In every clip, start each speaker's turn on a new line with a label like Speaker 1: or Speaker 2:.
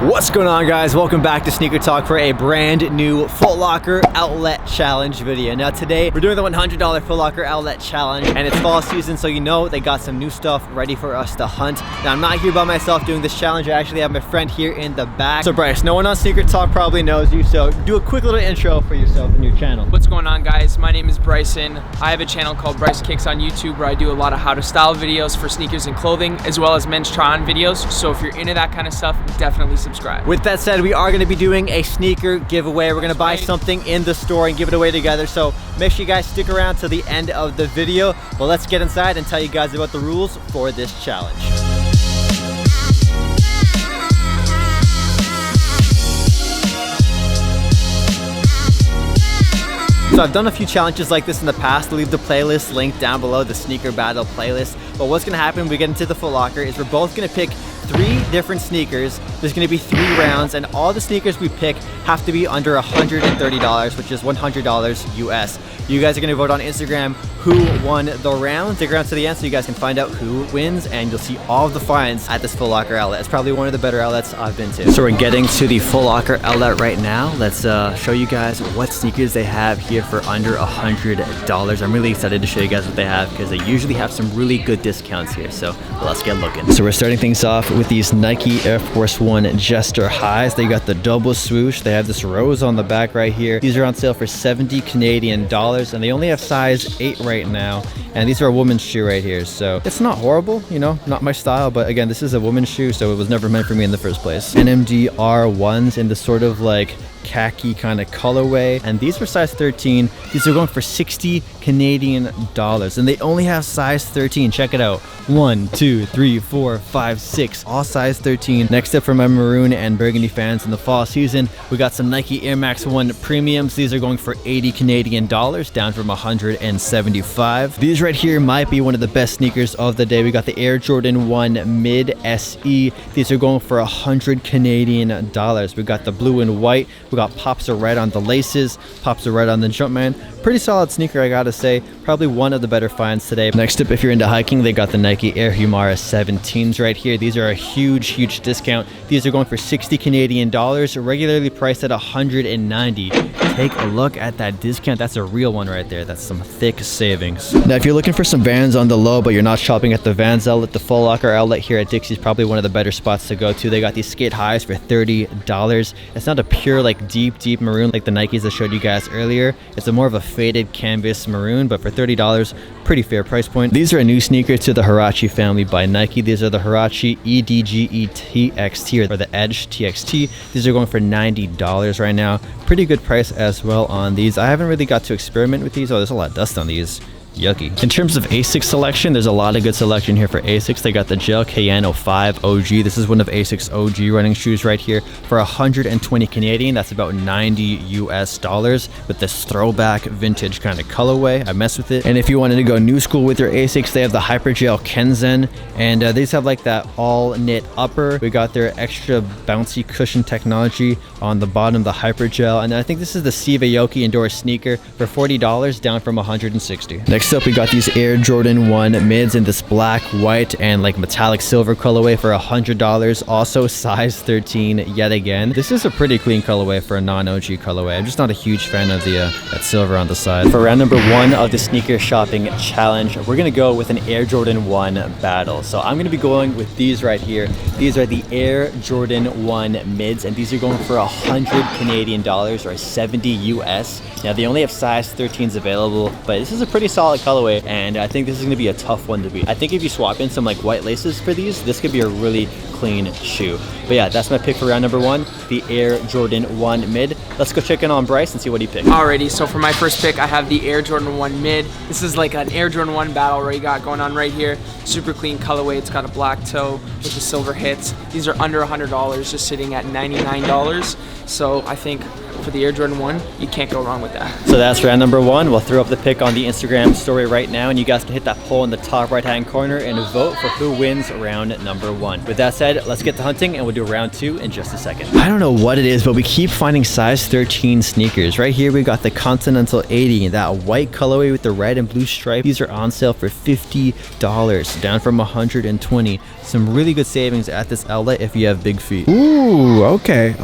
Speaker 1: What's going on, guys? Welcome back to Sneaker Talk for a brand new Foot Locker Outlet Challenge video. Now today we're doing the $100 Foot Locker Outlet Challenge, and it's fall season, so you know they got some new stuff ready for us to hunt. Now I'm not here by myself doing this challenge. I actually have my friend here in the back. So Bryce, no one on Sneaker Talk probably knows you, so do a quick little intro for yourself and your channel.
Speaker 2: What's going on, guys? My name is Bryson. I have a channel called Bryce Kicks on YouTube where I do a lot of how to style videos for sneakers and clothing, as well as men's try-on videos. So if you're into that kind of stuff, definitely subscribe.
Speaker 1: With that said, we are going to be doing a sneaker giveaway. We're going to buy something in the store and give it away together. So make sure you guys stick around to the end of the video. But let's get inside and tell you guys about the rules for this challenge. So I've done a few challenges like this in the past. I'll leave the playlist linked down below, the sneaker battle playlist. But what's gonna happen when we get into the Foot Locker is we're both gonna pick 3 different sneakers. There's gonna be 3 rounds, and all the sneakers we pick have to be under $130, which is $100 US. You guys are gonna vote on Instagram who won the round. Stick around to the end so you guys can find out who wins, and you'll see all of the finds at this Foot Locker outlet. It's probably one of the better outlets I've been to. So we're getting to the Foot Locker outlet right now. Let's show you guys what sneakers they have here for under $100. I'm really excited to show you guys what they have because they usually have some really good discounts here. So let's get looking. So we're starting things off with these Nike Air Force One Jester highs. They got the double swoosh. They have this rose on the back right here. These are on sale for 70 Canadian dollars, and they only have size 8 right now. And these are a woman's shoe right here. So it's not horrible, you know, not my style, but again, this is a woman's shoe, so it was never meant for me in the first place. NMD R1s in the sort of like khaki kind of colorway, and these are size 13. These are going for 60 Canadian dollars, and they only have size 13. Check it out. 1, 2, 3, 4, 5, 6, all size 13. Next up, for my maroon and burgundy fans in the fall season, we got some Nike Air Max 1 premiums. These are going for 80 Canadian dollars, down from 175. These right here might be one of the best sneakers of the day. We got the Air Jordan 1 Mid SE. These are going for 100 Canadian dollars. We got the blue and white. We got pops of red on the laces, pops of red on the Jumpman. Pretty solid sneaker, I gotta say. Probably one of the better finds today. Next up, if you're into hiking, they got the Nike Air Humara 17s right here. These are a huge discount. These are going for 60 Canadian dollars, regularly priced at 190. Take a look at that discount. That's a real one right there. That's some thick savings. Now, if you're looking for some Vans on the low, but you're not shopping at the Vans outlet, the Foot Locker outlet here at Dixie is probably one of the better spots to go to. They got these skate highs for $30. It's not a pure, like deep maroon like the Nikes I showed you guys earlier. It's a more of a faded canvas maroon, but for $30, pretty fair price point. These are a new sneaker to the Huarache family by Nike. These are the Huarache EDGE TXT, or the Edge TXT. These are going for $90 right now. Pretty good price as well on these. I haven't really got to experiment with these. Oh, there's a lot of dust on these. Yucky. In terms of ASICS selection, there's a lot of good selection here for ASICS. They got the Gel KN05 OG. This is one of ASICS OG running shoes right here for 120 Canadian. That's about 90 US dollars with this throwback vintage kind of colorway. I messed with it. And if you wanted to go new school with your ASICS, they have the Hypergel Kenzen, and these have like that all knit upper. We got their extra bouncy cushion technology on the bottom, the Hypergel, and I think this is the Steve Aoki endorsed sneaker for $40, down from 160. Next up, we got these Air Jordan 1 mids in this black, white, and like metallic silver colorway for $100, also size 13 yet again. This is a pretty clean colorway for a non-OG colorway. I'm just not a huge fan of the that silver on the side. For round number 1 of the sneaker shopping challenge, we're gonna go with an Air Jordan 1 battle. So I'm gonna be going with these right here. These are the Air Jordan 1 mids, and these are going for 100 Canadian dollars, or 70 US. Now they only have size 13s available, but this is a pretty solid colorway, and I think this is going to be a tough one to beat. I think if you swap in some like white laces for these, this could be a really clean shoe. But yeah, that's my pick for round number 1, the Air Jordan 1 mid. Let's go check in on Bryce and see what he picked.
Speaker 2: Alrighty, so for my first pick, I have the Air Jordan 1 mid. This is like an Air Jordan 1 battle where you got going on right here. Super clean colorway. It's got a black toe with the silver hits. These are under $100, just sitting at $99. So I think for the Air Jordan 1, you can't go wrong with that.
Speaker 1: So that's round number 1. We'll throw up the pick on the Instagram story right now, and you guys can hit that poll in the top right hand corner and vote for who wins round number 1. With that said, said, let's get to hunting and we'll do round 2 in just a second. I don't know what it is, but we keep finding size 13 sneakers. Right here, we got the Continental 80, that white colorway with the red and blue stripe. These are on sale for $50, down from $120. Some really good savings at this outlet if you have big feet. Ooh, okay.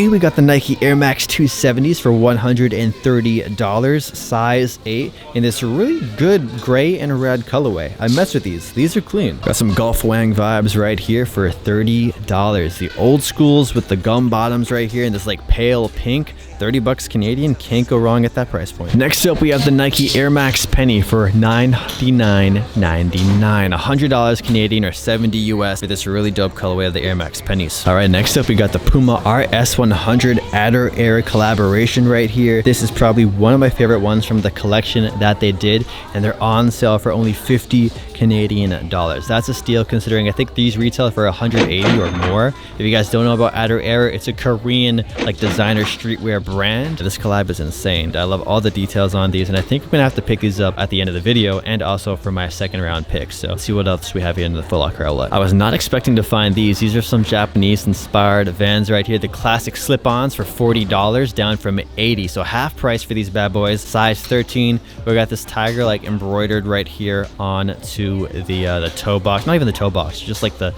Speaker 1: We got the Nike Air Max 270s for $130, size 8, in this really good gray and red colorway. I messed with these. These are clean. Got some Golf Wang vibes right here for $30. The old schools with the gum bottoms right here in this like pale pink. $30 Canadian, can't go wrong at that price point. Next up, we have the Nike Air Max Penny for $99.99. $100 Canadian or $70 US for this really dope colorway of the Air Max Pennies. All right, next up, we got the Puma RS100 Adder Air collaboration right here. This is probably one of my favorite ones from the collection that they did, and they're on sale for only $50 Canadian dollars. That's a steal considering I think these retail for $180 or more. If you guys don't know about Adder Air, it's a Korean like designer streetwear brand. This collab is insane. I love all the details on these, and I think I'm gonna have to pick these up at the end of the video and also for my second round pick. So let's see what else we have here in the Foot Locker outlet. I was not expecting to find these. These are some Japanese inspired Vans right here. The classic slip-ons for $40, down from $80. So half price for these bad boys. Size 13. We got this tiger like embroidered right here on to the toe box. Not even the toe box, just like the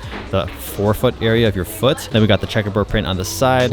Speaker 1: forefoot area of your foot. Then we got the checkerboard print on the side.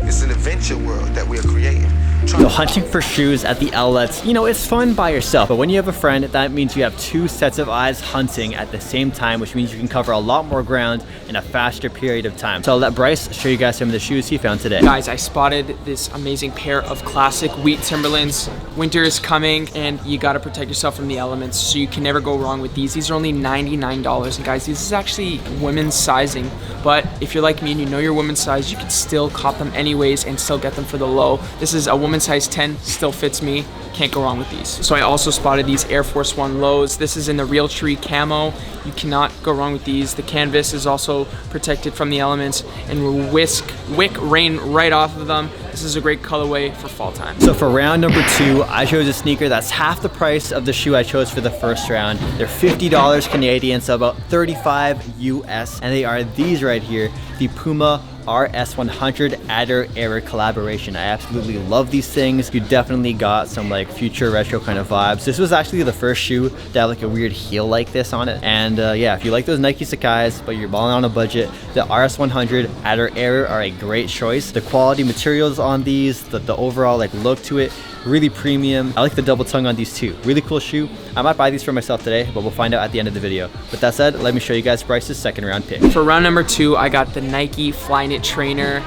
Speaker 3: It's an adventure world that we're creating.
Speaker 1: So hunting for shoes at the outlets, you know, it's fun by yourself, but when you have a friend, that means you have two sets of eyes hunting at the same time, which means you can cover a lot more ground in a faster period of time. So I'll let Bryce show you guys some of the shoes he found today.
Speaker 2: Guys, I spotted this amazing pair of classic wheat Timberlands. Winter is coming and you gotta protect yourself from the elements, so you can never go wrong with these. These are only $99. And guys, this is actually women's sizing, but if you're like me and you know your women's size, you can still cop them anyways and still get them for the low. This is a woman's size 10, still fits me. Can't go wrong with these. So I also spotted these Air Force One lows. This is in the Realtree camo. You cannot go wrong with these. The canvas is also protected from the elements and will wick rain right off of them. This is a great colorway for fall time.
Speaker 1: So for round number 2, I chose a sneaker that's half the price of the shoe I chose for the first round. They're $50 Canadian, so about $35 US, and they are these right here, the Puma RS100 Adder Air collaboration. I absolutely love these things. You definitely got some like future retro kind of vibes. This was actually the first shoe to have like a weird heel like this on it. And yeah, if you like those Nike Sakai's, but you're balling on a budget, the RS100 Adder Air are a great choice. The quality materials on these, the overall like look to it, really premium. I like the double tongue on these too. Really cool shoe. I might buy these for myself today, but we'll find out at the end of the video. With that said, let me show you guys Bryce's second round pick.
Speaker 2: For round number 2, I got the Nike Flyknit Trainer.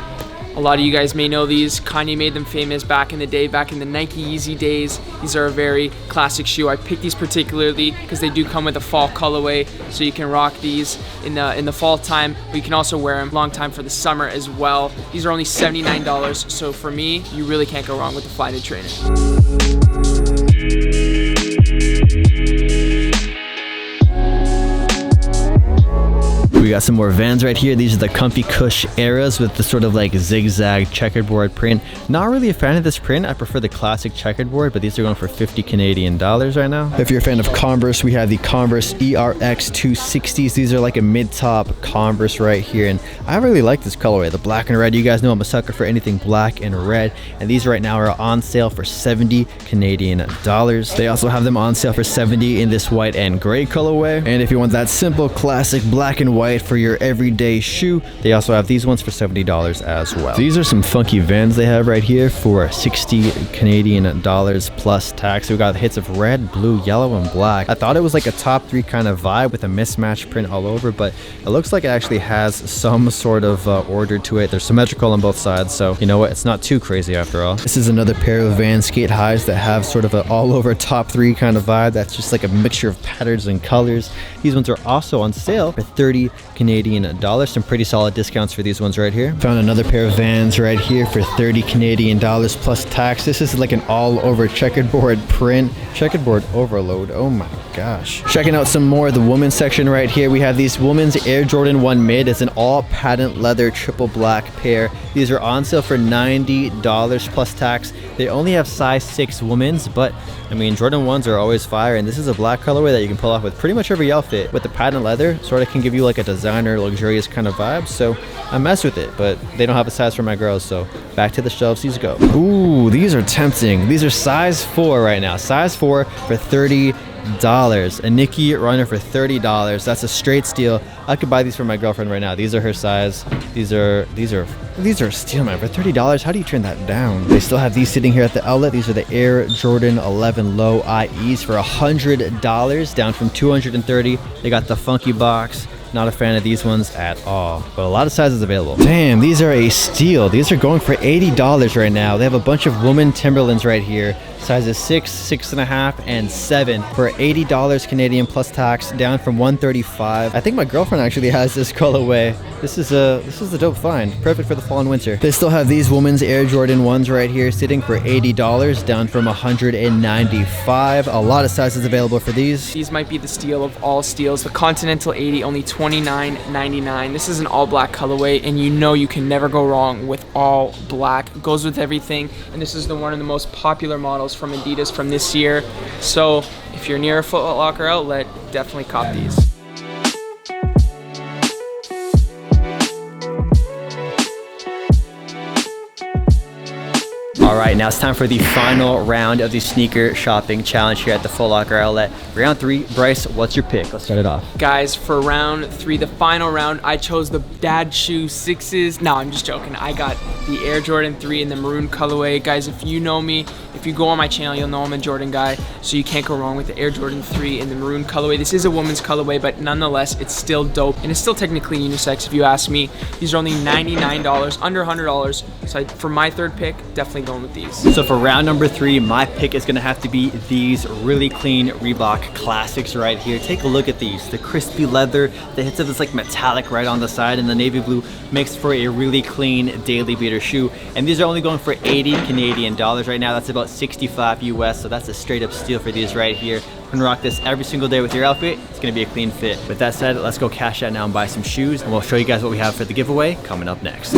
Speaker 2: A lot of you guys may know these. Kanye made them famous back in the day, back in the Nike Yeezy days. These are a very classic shoe. I picked these particularly because they do come with a fall colorway, so you can rock these in the fall time, but you can also wear them long time for the summer as well. These are only $79, so for me, you really can't go wrong with the Flyknit Trainer.
Speaker 1: We got some more Vans right here. These are the Comfy Kush eras with the sort of like zigzag checkerboard print. Not really a fan of this print. I prefer the classic checkerboard, but these are going for $50 Canadian right now. If you're a fan of Converse, we have the Converse ERX 260s. These are like a mid-top Converse right here, and I really like this colorway, the black and red. You guys know I'm a sucker for anything black and red, and these right now are on sale for $70 Canadian. They also have them on sale for $70 in this white and gray colorway. And if you want that simple classic black and white for your everyday shoe, they also have these ones for $70 as well. These are some funky Vans they have right here for $60 Canadian plus tax. We got hits of red, blue, yellow, and black. I thought it was like a top 3 kind of vibe with a mismatched print all over, but it looks like it actually has some sort of order to it. They're symmetrical on both sides, so you know what, it's not too crazy after all. This is another pair of Vans skate highs that have sort of an all over top 3 kind of vibe that's just like a mixture of patterns and colors. These ones are also on sale for $30 Canadian dollars. Some pretty solid discounts for these ones right here. Found another pair of Vans right here for 30 Canadian dollars plus tax. This is like an all over checkerboard print. Checkerboard overload. Oh my gosh. Checking out some more of the women's section right here. We have these women's Air Jordan 1 mid. It's an all patent leather triple black pair. These are on sale for $90 plus tax. They only have size 6 women's, but I mean, Jordan 1s are always fire, and this is a black colorway that you can pull off with pretty much every outfit. With the patent leather, sort of can give you like a designer, luxurious kind of vibe, so I mess with it, but they don't have a size for my girls, so back to the shelves these go. Ooh, these are tempting. These are size 4 right now. Size 4 for $30. A Nikki runner for $30. That's a straight steal. I could buy these for my girlfriend right now. These are her size. These are a steal, man. For $30, how do you turn that down? They still have these sitting here at the outlet. These are the Air Jordan 11 Low IEs for $100, down from $230. They got the funky box. Not a fan of these ones at all, but a lot of sizes available. Damn, these are a steal. These are going for $80 right now. They have a bunch of women Timberlands right here. Sizes 6, 6.5, and 7 for $80 Canadian plus tax, down from $135. I think my girlfriend actually has this colorway. This is a dope find. Perfect for the fall and winter. They still have these women's Air Jordan 1s right here sitting for $80, down from $195. A lot of sizes available for these.
Speaker 2: These might be the steal of all steals. The Continental 80, only $29.99. This is an all black colorway, and you know you can never go wrong with all black. It goes with everything, and this is one of the most popular models from Adidas from this year. So if you're near a Foot Locker outlet, definitely cop these.
Speaker 1: All right, now it's time for the final round of the sneaker shopping challenge here at the Foot Locker outlet. Round 3, Bryce, what's your pick? Let's start it off.
Speaker 2: Guys, for round 3, the final round, I chose the Dad Shoe 6s. No, I'm just joking. I got the Air Jordan 3 in the maroon colorway. Guys, if you know me, if you go on my channel, you'll know I'm a Jordan guy, so you can't go wrong with the Air Jordan 3 in the maroon colorway. This is a woman's colorway, but nonetheless, it's still dope, and it's still technically unisex if you ask me. These are only $99, under $100, so for my third pick, definitely going with these.
Speaker 1: So for round number 3, my pick is gonna have to be these really clean Reebok classics right here. Take a look at these. The crispy leather, the hits of this like metallic right on the side, and the navy blue makes for a really clean daily beater shoe. And these are only going for 80 Canadian dollars right now. That's about 65 US, so that's a straight up steal for these right here. You can rock this every single day with your outfit. It's gonna be a clean fit. With that said, let's go cash out now and buy some shoes, and we'll show you guys what we have for the giveaway coming up next.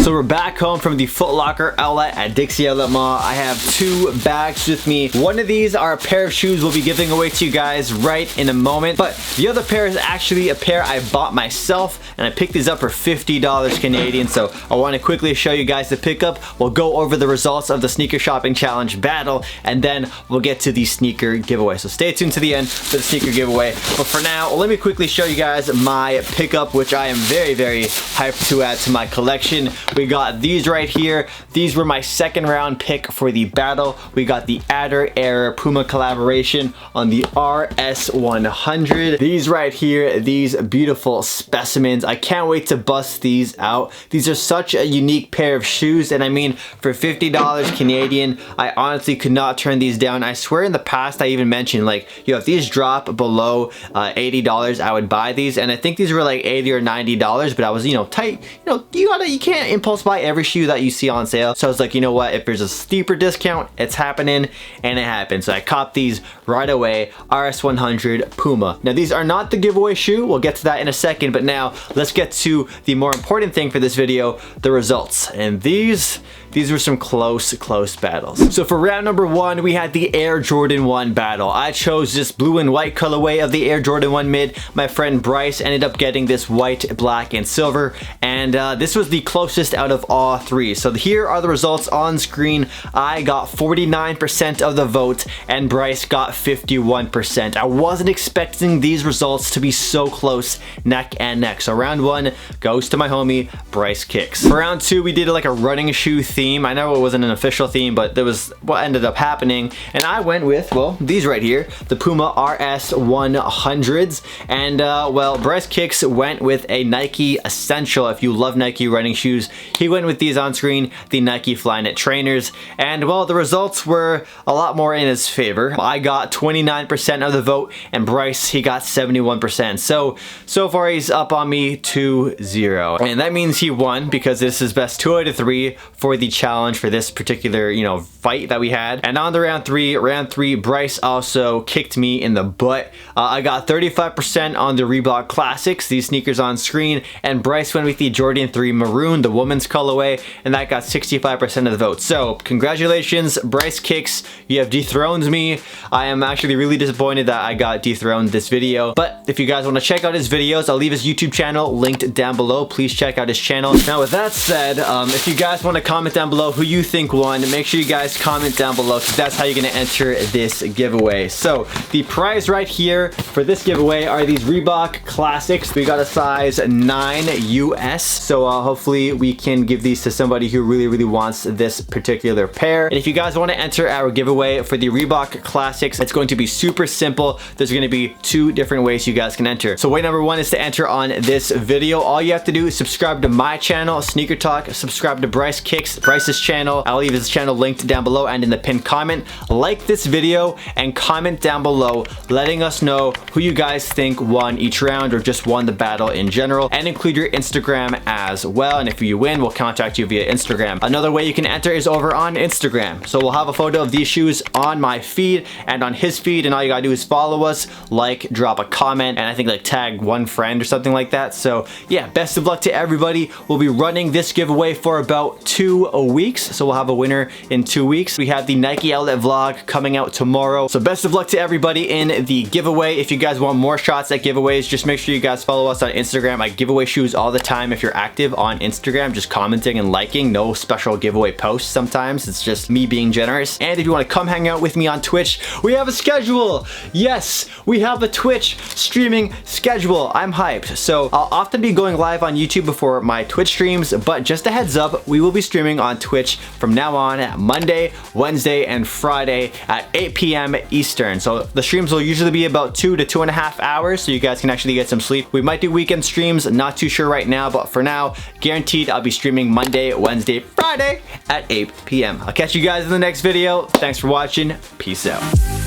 Speaker 1: So we're back home from the Foot Locker outlet at Dixie Outlet Mall. I have 2 bags with me. One of these are a pair of shoes we'll be giving away to you guys right in a moment, but the other pair is actually a pair I bought myself, and I picked these up for $50 Canadian, so I want to quickly show you guys the pickup. We'll go over the results of the sneaker shopping challenge battle, and then we'll get to the sneaker giveaway. So stay tuned to the end for the sneaker giveaway. But for now, let me quickly show you guys my pickup, which I am very, very hyped to add to my collection. We got these right here. These were my second round pick for the battle. We got the Adder Air Puma collaboration on the RS100. These right here, these beautiful specimens. I can't wait to bust these out. These are such a unique pair of shoes, and I mean, for $50 Canadian, I honestly could not turn these down. I swear in the past I even mentioned, like, yo, if these drop below $80, I would buy these, and I think these were like $80 or $90, but I was, you know, tight. You know, you can't impulse buy every shoe that you see on sale. So I was like, you know what, if there's a steeper discount, it's happening, and it happened. So I copped these right away. RS100 Puma. Now these are not the giveaway shoe. We'll get to that in a second, but now let's get to the more important thing for this video, the results. And these were some close battles. So for round number 1, we had the Air Jordan 1 battle. I chose this blue and white colorway of the Air Jordan 1 mid. My friend Bryce ended up getting this white, black, and silver, and this was the closest out of all 3. So here are the results on screen. I got 49% of the vote, and Bryce got 51%. I wasn't expecting these results to be so close, neck and neck. So round 1 goes to my homie Bryce Kicks. For round 2, we did like a running shoe theme. I know it wasn't an official theme, but that was what ended up happening, and I went with, well, these right here, the Puma RS100s, and well, Bryce Kicks went with a Nike Essential. If you love Nike running shoes, he went with these on screen, the Nike Flyknit trainers, and well, the results were a lot more in his favor. I got 29% of the vote, and Bryce, he got 71%. So far he's up on me 2-0, and that means he won because this is best 2 out of 3 for the challenge for this particular, you know, fight that we had. And on the round three, Bryce also kicked me in the butt. I got 35% on the Reebok Classics, these sneakers on screen, and Bryce went with the Jordan 3 Maroon, the women's colorway, and that got 65% of the vote. So congratulations, Bryce Kicks, you have dethroned me. I am actually really disappointed that I got dethroned this video, but if you guys want to check out his videos, I'll leave his YouTube channel linked down below. Please check out his channel. Now with that said, if you guys want to comment down below who you think won, make sure you guys comment down below because that's how you're going to enter this giveaway. So the prize right here for this giveaway are these Reebok Classics. We got a size 9 US, so hopefully we can give these to somebody who really wants this particular pair. And if you guys want to enter our giveaway for the Reebok Classics, it's going to be super simple. There's going to be 2 different ways you guys can enter. So way number 1 is to enter on this video. All you have to do is subscribe to my channel, Sneaker Talk, subscribe to Bryce Kicks, Bryce's channel. I'll leave his channel linked down below and in the pinned comment. Like this video and comment down below letting us know who you guys think won each round or just won the battle in general, and include your Instagram as well. And if you win, we'll contact you via Instagram. Another way you can enter is over on Instagram. So we'll have a photo of these shoes on my feed and on his feed, and all you gotta do is follow us, like, drop a comment, and I think like tag one friend or something like that. So yeah, best of luck to everybody. We'll be running this giveaway for about 2 weeks, so we'll have a winner in 2 weeks. We have the Nike Outlet vlog coming out tomorrow, so best of luck to everybody in the giveaway. If you guys want more shots at giveaways, just make sure you guys follow us on Instagram. I give away shoes all the time. If you're active on Instagram, just commenting and liking. No special giveaway posts sometimes, it's just me being generous. And if you want to come hang out with me on Twitch, we have a schedule. Yes, we have a Twitch streaming schedule. I'm hyped. So I'll often be going live on YouTube before my Twitch streams, but just a heads up, we will be streaming on Twitch from now on at Monday, Wednesday, and Friday at 8 p.m. Eastern. So the streams will usually be about 2 to 2.5 hours, so you guys can actually get some sleep. We might do weekend streams, not too sure right now, but for now, guaranteed I'll be streaming Monday, Wednesday, Friday at 8 p.m. I'll catch you guys in the next video. Thanks for watching. Peace out.